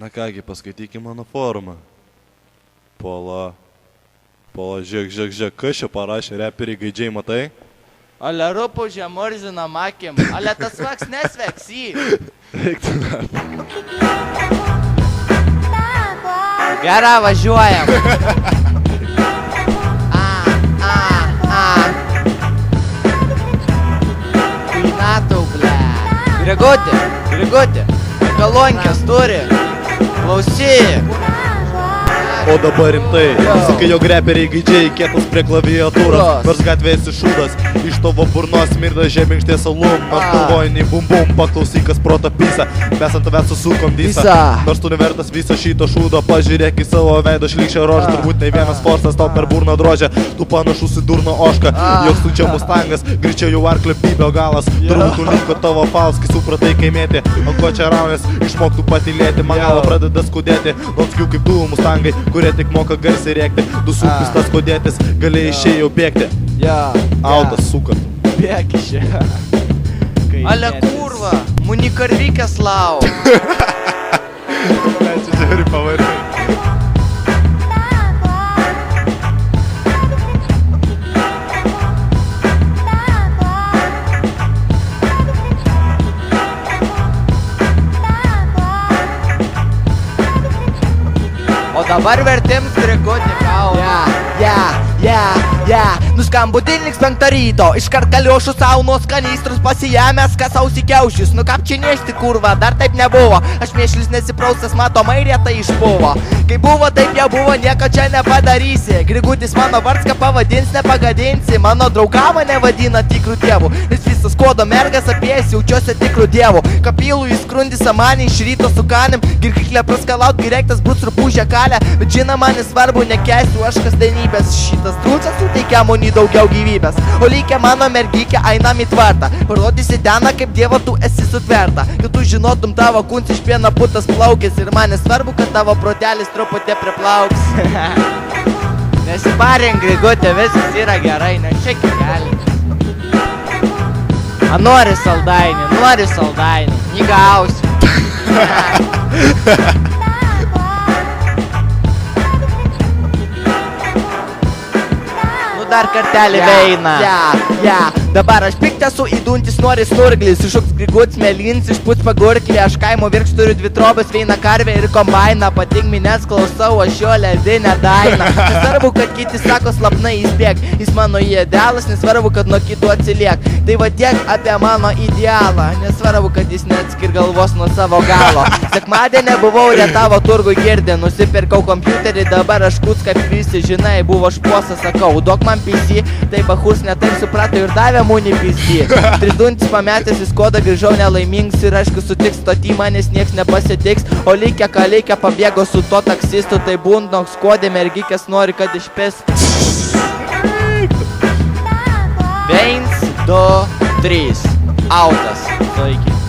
Na kągi, paskaitykime mano forumą. Pola, žiūrėk, kas čia parašė reperiai gaidžiai, matai? Ale rūpų žemurziną makėm, ale tas vaks nesveks jį. Reiktų net. Gerą, važiuojam. Kuinatau, ble. Grigutė, kalonkės turi. Klausy. O dabar rimtai, sakai, jog reperiai gaidžiai kietas prie klaviatūros, nors gatvės iššūdas, iš tavo burnos smirda žeminkštės alum, nors galvoji nei bum bum, paklausyk, kas proto pysa, mes ant tavęs susukom dysą, nors tu nevertas viso šito šūdo, pažiūrėk į savo veido šlykščią rožą, turbūt ne vienas forsas tau per burną drožę, tu panašus į durną ošką, joks tu čia mustangas, greičiau jau arklio pybio galas, turbūt tu linko tavo falskai, supratai kaimėti, ant ko čia raunės, išmoktų patylėti, man galva pradeda skudėti, nors kių kaip tu mustangai, kurie tik moka garsiai rėkti, du sunkis tas kodėtis, gali išėjau bėgti. Autas suka. Bėk iš čia. Ale kurva, muni karvykės lau. Ne, čia žiūri pavarai. O dabar vertims Grigutį kalbą. Nuskam budilniks 5 ryto, iškart kaliošu sau nuo skanistrus pasijėmęs, kas ausikiaušys. Nu kap čia nešti kurva, dar taip nebuvo. Aš mėšlis nesipraustas, matomai retai išpuvo. Kai buvo, taip jau buvo, nieko čia nepadarysi. Grigutis mano vardską pavadins, nepagadinsi. Mano draugą mane vadina tikrų tėvų, nes visas kodo mergas apies, jaučiuosi tikrų dievų. Kapilų įskrundis amanį iš ryto su kanim, girkiklę praskalaut, girektas būt rupūžę kalę. Bet žinoma, nesvarbu, nekęsiu aš kasdienybės. Šitas trūcas suteikia moni daugiau gyvybės. O lygia mano mergykė, einam į tvartą. Parodysi teną, kaip dievo tu esi sutverta. Kad tu žinotum tavo kūns iš pieno putas plaukės. Ir man nesvarbu, kad tavo protelis truputį priplauks. Nesiparink, Grigutė, viskas yra gerai, nešėk į gali. Nori saldainį, negausi. Dar kartelį veina. Dabar aš piktas su įduntis nori snurglis. Iššuks Grigutis melins, išpūs pagurklį. Aš kaimo virkš turiu 2 trobas, veina karvę ir kombainą. Patik minės klausau, aš jo ledinę dainą. Nesvarbu, kad kiti sako slapnai įspėk. Jis mano idealas, nesvarbu, kad nuo kitų atsiliek. Tai va tiek apie mano idealą. Nesvarbu, kad jis neatskir galvos nuo savo galo. Sekmadienį buvau retavo turgui girdė. Nusipirkau kompiuterį, dabar aš kūts kaip visi. Žinai, buvo šposas, sakau, duok man PC. Tai bachus netaip suprato ir davė mūnį PC. Trisduntis pametęs į Skodą, grįžau nelaimingas ir aišku sutiks stotį, manęs nieks nepasitiks. O likę ką likę pabėgo su to taksistu, tai būndok Skodė mergikės nori, kad išpės. 1, 2, 3. Autas. Iki.